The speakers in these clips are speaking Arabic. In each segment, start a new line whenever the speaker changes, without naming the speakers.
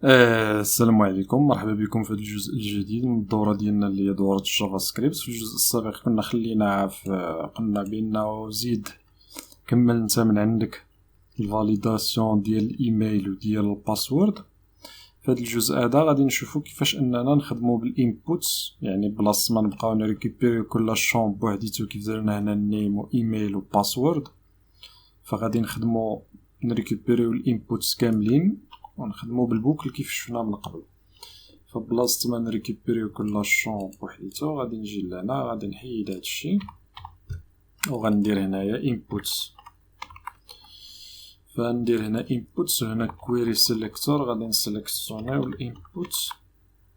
السلام عليكم، مرحبا بكم في هذا الجزء الجديد من الدورة ديالنا اللي هي دورة الجافا سكريبت. في الجزء السابق كنا خلينا قلنا بأنه زيد كمل انت من عندك الفاليداسيون ديال الايميل وديال الباسورد. في هذا الجزء هذا غادي نشوفو كيفاش اننا نخدمو بالانبوتس، يعني بلاص ما نبقاو نريكوبيريو كل شون بوحديتو كيف درنا هنا النيم و ايميل و باسورد، فغادي نخدمو نريكوبيريو الانبوتس كاملين ونخدمو بالبوكل كيف شفنا من قبل. فبلاصة ما نريكوبيريو كل شون بوحديتو غادي نجي لهنا، غادي نحيد هادشي وغندير هنايا inputs. فندير هنا inputs وهنا query selector، غادي نسلكسيونيو الانبوتس.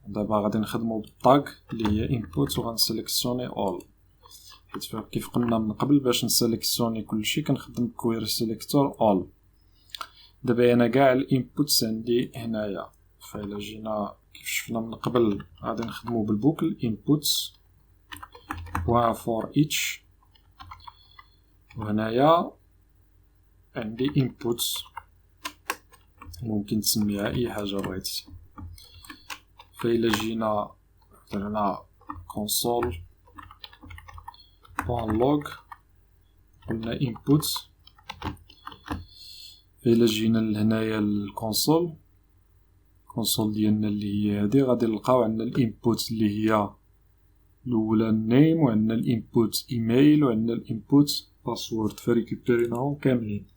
دابا غادي نخدمو بالطاغ اللي هي inputs وغنسلكسيوني all، حيت كيف قلنا من قبل باش نسلكسيوني كلشي كنخدم query selector all. دابا انا كاع الانبوتس عندي هنايا، فإلا جينا كيف شفنا من قبل غادي نخدمو بالبوكل inputs for each، وهنايا عندي inputs ممكن تسميها اي حاجه بغيتي. فإلا جينا درنا console.log قلنا inputs، فإلا جينا لهنايا الكونسول ديالنا اللي هي هادي غادي نلقاو عندنا الانبوت اللي هي الاولى النيم، وعندنا الانبوت ايميل، وعندنا الانبوت باسورد، فريكوبيريناهم كاملين.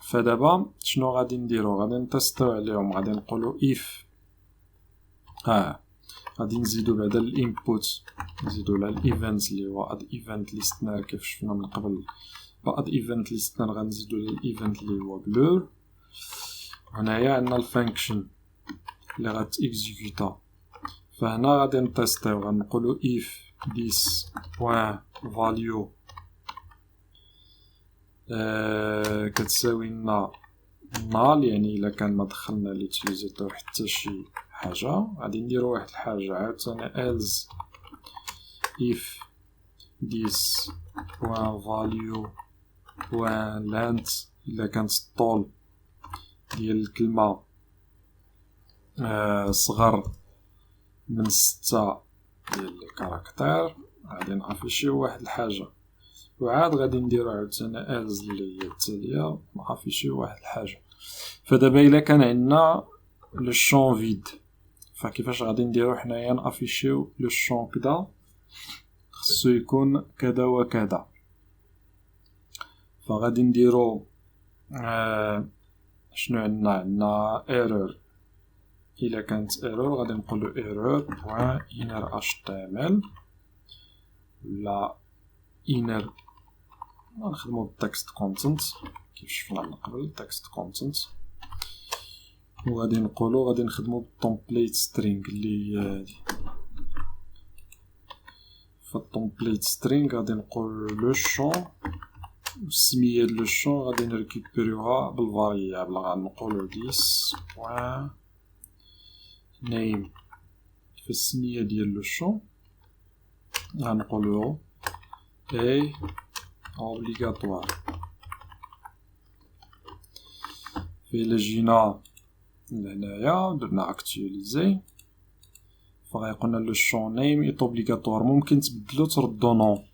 فدابا شنو غادي نديرو؟ غادي نتستو عليهم، غادي نقولو if غادي نزيدو بعدا الانبوت نزيدو لها الايفنت اللي هو اد ايفنت listener كيف شفنا من قبل. اد ايفنت listener غنزيدو للايفنت اللي هو blur. هنايا عندنا الفانكشن اللي غتيكزيكوتا، فهنا غادي نتستيو غنقولو if this value كتساوي لنا null، يعني الا كان ما دخلنا ليوتيليزاتور حتى شي حاجه. غادي نديرو واحد الحاجه عاوتاني else if this value length، الا كانت الطول ديال الكلمه صغر من 6 ديال الكاركتير غادي نافيشيو واحد الحاجه، وعاد غادي نديرو عاوتاني else اللي هي التاليه نافيشيو واحد الحاجه. فدابا الا كان عندنا لو شون فيد، فكيفاش غادي نديرو حنايا نافيشيو لو شون كدا؟ خصو يكون كذا وكذا. فغادي نديرو شنو عندنا error، الا كانت error غادي نقولو error.inner.html ولا inner، نخدمو text content كيف شفنا من قبل text content. وغادي نقولو غادي نخدمو template string اللي هي هادي. فالtemplate string غادي نقول لو شون، السميه ديال لو شون غادي نريكوبيريوها بالفاريابل، غنقولو this name. في السميه ديال لو شون غنقولو اي obligatoire. فإلا جينا لهنايا درنا actualiser، فغيقولنا لو شون نيم ايت اوبليغاتوار، ممكن تبدلو تردو نون.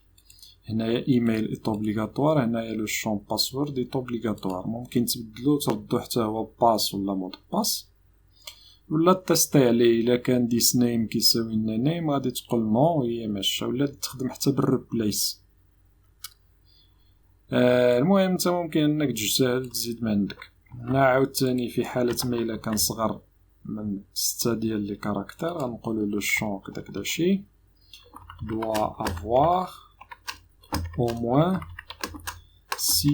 هنايا ايميل ايت اوبليغاتوار، هنايا لو شون باسورد ايت اوبليغاتوار، ممكن تبدلو تردو حتى هو باس ولا مود باس، ولا تستي عليه. الا كان ديس نيم كيساوي لنا نيم غادي تقول نو هي ماشا، ولا تخدم حتى بالريبليس. المهم انت ممكن انك تجتهد تزيد من عندك. هنا عاوتاني في حالة ما الا كان صغر من 6 ديال لي كاركتير غنقولو لو شون كدا كدا شي doit avoir au moins 6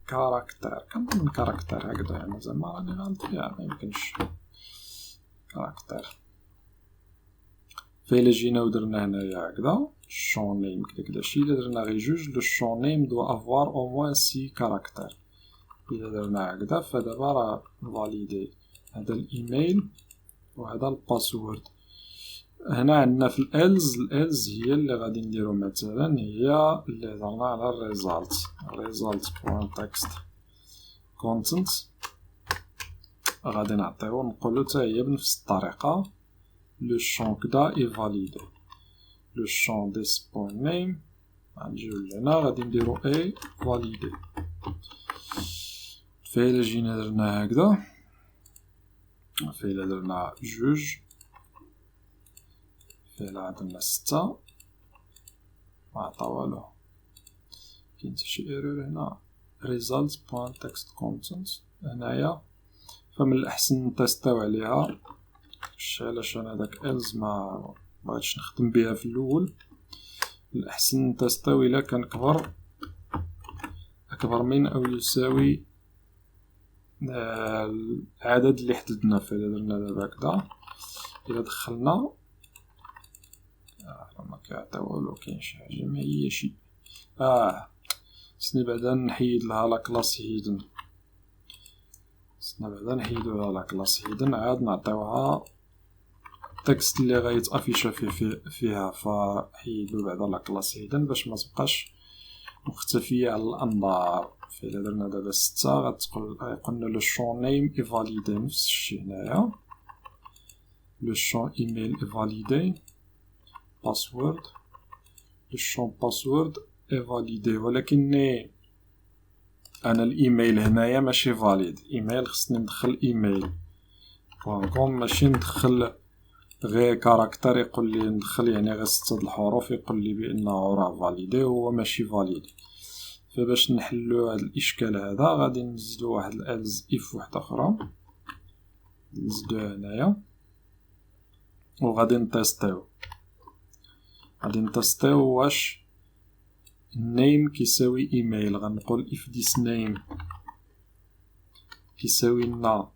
كاركتير. كنظن كاركتير هكذا، انا زعما راني غلط فيها ميمكنش كاركتير. فإلا جينا ودرنا هنايا هكذا شون نيم كدا كدا شي، الا درنا غير جوج لو شون نيم doit avoir au moins 6 كاركتير. الا درنا هكذا فدابا راه فاليدي هذا الايميل وهذا الباسورد. هنا عندنا في الالز هي اللي غادي نديرو، مثلا هي اللي هضرنا على الريزالت result.text content غادي نعطيو نقولو حتى هي بنفس الطريقة لو شون كدا اي فاليدي لو شون ديسبون نيم غنجيو لهنا غادي نديرو اي فاليدي. فإلا جينا درنا هكذا فإلا درنا جوج فإلا درنا 6 معطا والو كاين حتى شي ايرور هنا result.text-content هنايا. فمن الأحسن نتيستيو عليها علاش انا داك else ما بغيتش نخدم بها في الاول. الأحسن نتيستيو إلا كان أكبر من أو يساوي العدد اللي حددنا. فإلا درنا دابا هكدا إلا دخلنا ما كيعطي والو كاين شي حاجة ما هي شي خصني بعدا نحيد لها لا كلاس هيدن نحيدو لا كلاس هيدن عاد نعطيوها التكست اللي غيتافيشا فيها فحيدو بعدا لا كلاس هيدن باش ما تبقاش مختفية على الأنظار. فإلا درنا دابا 6 غتقولنا لو شون نيم اي فاليدي نفس الشي هنايا لو شون ايميل اي فاليدي باسورد لو شون باسورد اي فاليدي. ولكن انا الايميل هنايا ماشي فاليد. ايميل خصني ندخل ايميل .com ماشي ندخل غير كاركتر يقول لي ندخل يعني غير 6 الحروف يقول لي بانه راه فاليدي وهو ماشي فاليد. فباش نحلو هذا الاشكال هذا غادي نزيدو واحد الالز اف واحده اخرى نزيدوها هنايا وغادي نتيستيو واش name كيساوي ايميل. غنقول if this name كيساوي لنا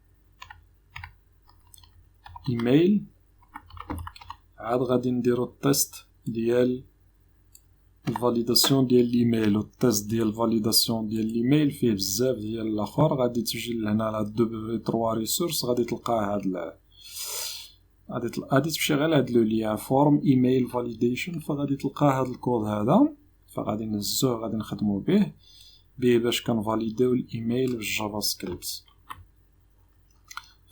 ايميل عاد غادي نديرو التيست ديال الفاليداسيون ديال الايميل. والتيست ديال الفاليداسيون ديال الايميل فيه بزاف ديال الاخر. غادي تجي لهنا على W3 ريسورس غادي تلقاه غادي تمشي غير لهاد لو ليان فورم ايميل فاليديشن فغادي تلقى هاد الكود هذا فغادي نهزوه غادي نخدمو به باش كنفاليديو الايميل بالجافا سكريبت.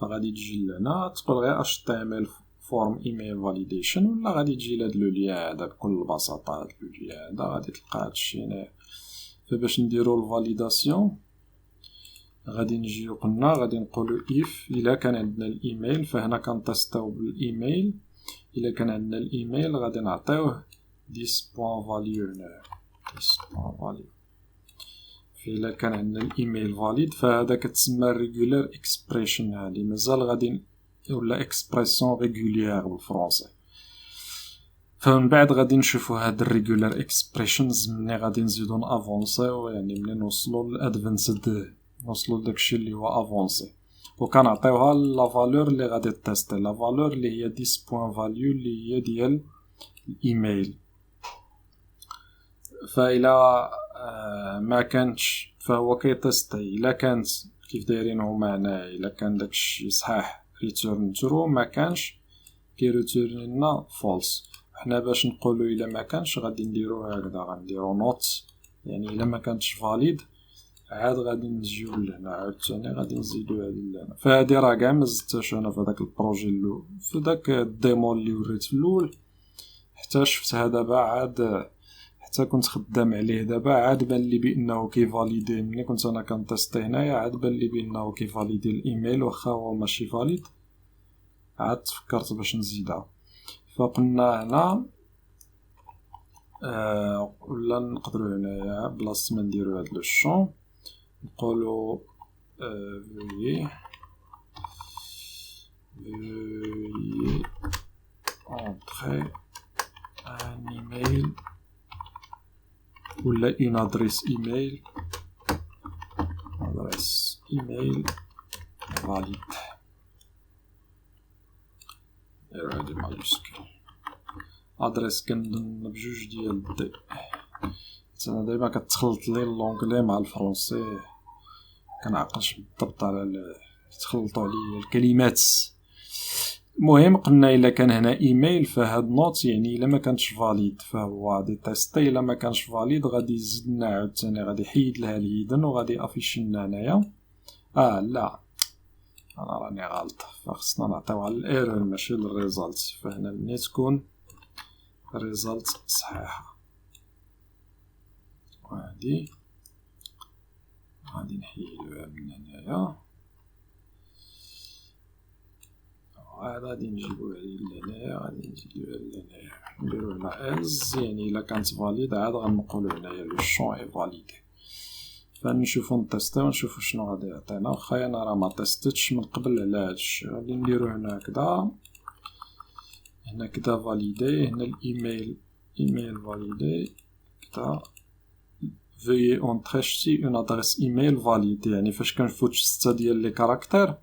فغادي تجي لهنا تقول غير HTML فورم ايميل فاليديشن ولا غادي تجي لهاد لو ليان هذا بكل بساطه. هاد لو ليان هذا غادي تلقى هادشي هنايا. فباش نديرو الفاليداسيون غادي نجيو قلنا غادي نقولو if الا كان عندنا الايميل فهنا كنتيستيو بالايميل. الا كان عندنا الايميل غادي نعطيوه this.value هنا this.value. فإلا كان عندنا الايميل فاليد فهذا كتسمى ريغولار اكسبريشن. هادي مازال غادي ولا اكسبريسيون ريغولير بالفرنسي. فمن بعد غادي نشوفو هاد الريغولار اكسبريشنز ملي غادي نزيدو نافونسيو يعني ملي نوصلو للادفانسد نوصلو لداكشي اللي هو افونسي وكنعطيوها لا فالور اللي غادي تيستي. لا فالور اللي هي this.value اللي هي ديال الايميل. فإلا ما كانتش فهو كيتيستي. الا كانت كيف دايرين هما هنايا الا كان داكشي صحاح ريتورن ترو ما كانش كيريتورن لنا فولس. حنا باش نقولو الا ما كانش غادي نديرو هكذا غنديرو نوت يعني الا ما كانتش فاليد عاد غادي نجيو لهنا عاوتاني غادي نزيدو هادي لهنا. فهادي راه كاع مزدتهاش انا في هداك البروجي الاول في داك الديمو اللي وريت في الاول حتى شفتها دابا عاد حتى كنت خدام عليه دابا عاد بان لي بانه كيفاليدي. ملي كنت انا كنتيستي هنايا عاد بان لي بانه كيفاليدي الايميل واخا هو ماشي فاليد. عاد تفكرت باش نزيدها فقلنا هنا ولا نقدروا هنايا بلاصه ما نديرو هاد لو شون نقولو veuillez entrer un email ولا une adresse email valide. هادي ماجيسكل ادريس كنظن بجوج ديال دي. انا دايما كتخلط لي اللونجلي مع الفرنسي كنعقلش بالضبط على تخلطوا عليا الكلمات. المهم قلنا الا كان هنا ايميل فهاد نوت يعني الا ما كانتش فاليد فهو غادي تيستي. الا ما كانش فاليد غادي يزيد لنا عاوتاني غادي يحيد لها الهيدن وغادي افيش لنا هنايا لا انا راني غلط، فخصنا نعطيوها للايرور ماشي للريزالت. فهنا ملي تكون ريزالت صحيحة. وهادي غادي نحيدوها من هنايا، وهذا غادي نجيبوه لهنايا، غادي نزيدوها لهنايا، نديرو هنا إلز، يعني إلا كانت فاليد عاد غنقولو هنايا لو شون إي فاليدي. فنشوفو نتيستيو ونشوفو شنو غادي يعطينا. واخا انا راه متيستتش من قبل على هادشي، غادي نديرو هنا هكدا، هنا كدا فاليدي، هنا الإيميل إيميل فاليدي كدا. veuillez entrer chez une adresse email valide. يعني فاش كنفوت 6 ديال لي كاركتير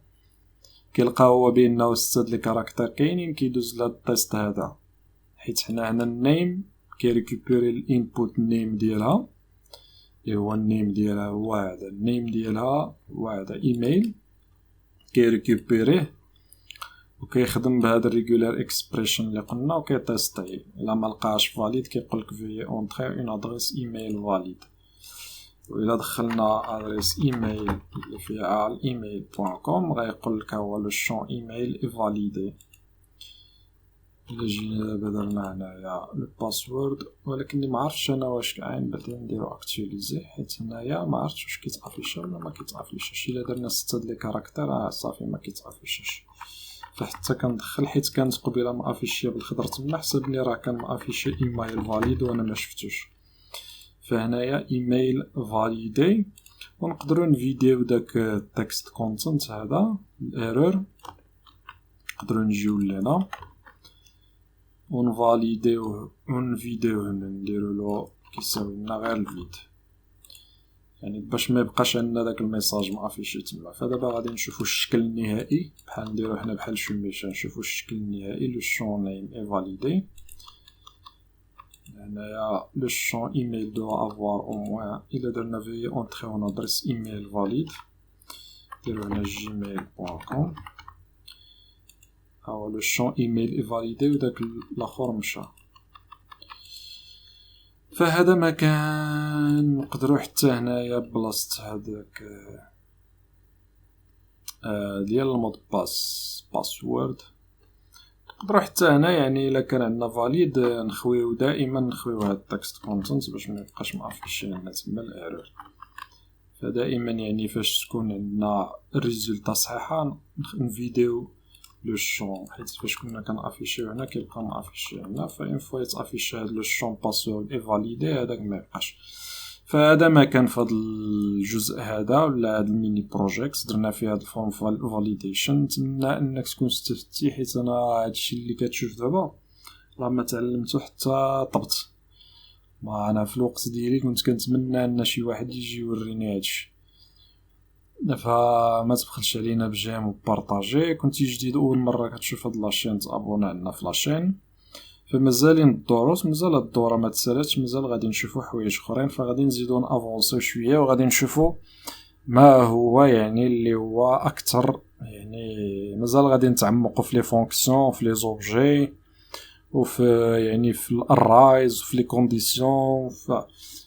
كيلقى هو بانه 6 ديال لي كاركتير كاينين، كيدوز لهاد التيست هذا، حيت حنا هنا النيم كيريكوبيري الانبوت نيم ديالها، اللي هو النيم ديالها هو هذا، النيم ديالها هو هذا ايميل، كيريكوبيريه وكيخدم بهذا الريغولار اكسبريشن اللي قلنا وكيتيستي. الا ما لقاش فاليد كيقولك veuillez entrer une adresse email valide. وإلا دخلنا ادريس ايميل اللي فيها email.com غيقول لك هو لو شون ايميل اي فاليدي. الا جينا دابا درنا هنايا لو باسورد، ولكن ما عرفتش انا واش عين بعدا نديرو اكتواليزي، حيت هنايا ما عرفتش واش كيتافيشا ولا ما كيتافيشاش. الا درنا 6 ديال لي كاركتير صافي ما كيتافيشاش. فحتى كندخل حيت كانت قبيله مافيشيه بالخضر تما، حسبني راه كان مافيشي ايميل فاليد وانا ما شفتوش. فهنايا ايميل فاليدي، ونقدروا نفيديو داك التكست كونتنت هذا الايرور، نقدروا نجيو لهنا ونفاليديوه ونفيديوه هنا، نديرو له كيساوي لنا غير الفيد، يعني باش ما يبقاش عندنا داك الميساج مافيشي تما. فدابا غادي نشوفوا الشكل النهائي، بحال نديرو حنا بحال شوميشا، نشوفوا الشكل النهائي لو شون نيم اي فاليدي. هنايا لو شون ايميل دو افوار او موان، الا درنا في اونتري اون ادريس ايميل فاليد، نديرو هنا gmail.com، هاو لو شون ايميل اي فاليدي وداك الاخر مشى. فهذا ما كان. نقدروا حتى هنايا بلاصه هذاك ديال المود باسورد، نقدروا حتى هنا يعني الا كان عندنا فاليد نخويو دائما نخويو هاد التكست كونتنت باش ما يبقاش مافيشي لنا تما الايرور. فدائما يعني فاش تكون عندنا الريزولطا صحيحه نفيديو لو شون، حيت فاش كنا كنافيشيو هنا كيبقى مافيشي هنا، فاين فوا يتافيشي هاد لو شون باسورد اي فاليدي هذاك ما يبقاش. فهذا ما كان في هذا الجزء هذا ولا هذا الميني بروجيكت درنا فيه هذا الفورم فاليديشن. نتمنى انك تكون استفدتي، حيت انا هادشي اللي كتشوف دابا راه ما تعلمته حتى طبت. ما انا في الوقت ديالي كنت كنتمنى ان شي واحد يجي يوريني هادشي. فما تبخلش علينا بجيم وبارطاجي. كنتي جديد اول مره كتشوف هاد لاشين تابونا عندنا في لاشين. فمازالين الدروس، مازال هاد الدوره ما تسالاتش، مازال غادي نشوفوا حوايج اخرين، فغادي نزيدو نافونسيو شويه وغادي نشوفوا ما هو يعني اللي هو اكثر، يعني مازال غادي نتعمقوا في لي فونكسيون في لي زوبجي وفي يعني في الارايز وفي لي كونديسيون.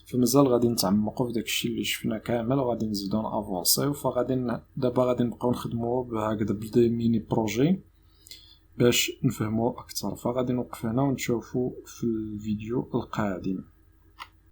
فمازال غادي نتعمقوا في داكشي اللي شفنا كامل وغادي نزيدو نافونسيو. فغادي دابا غادي نبقاو نخدموا بهكذا بدي ميني بروجي باش نفهموا اكثر. فغادي نوقف هنا ونشوفوا في الفيديو القادم.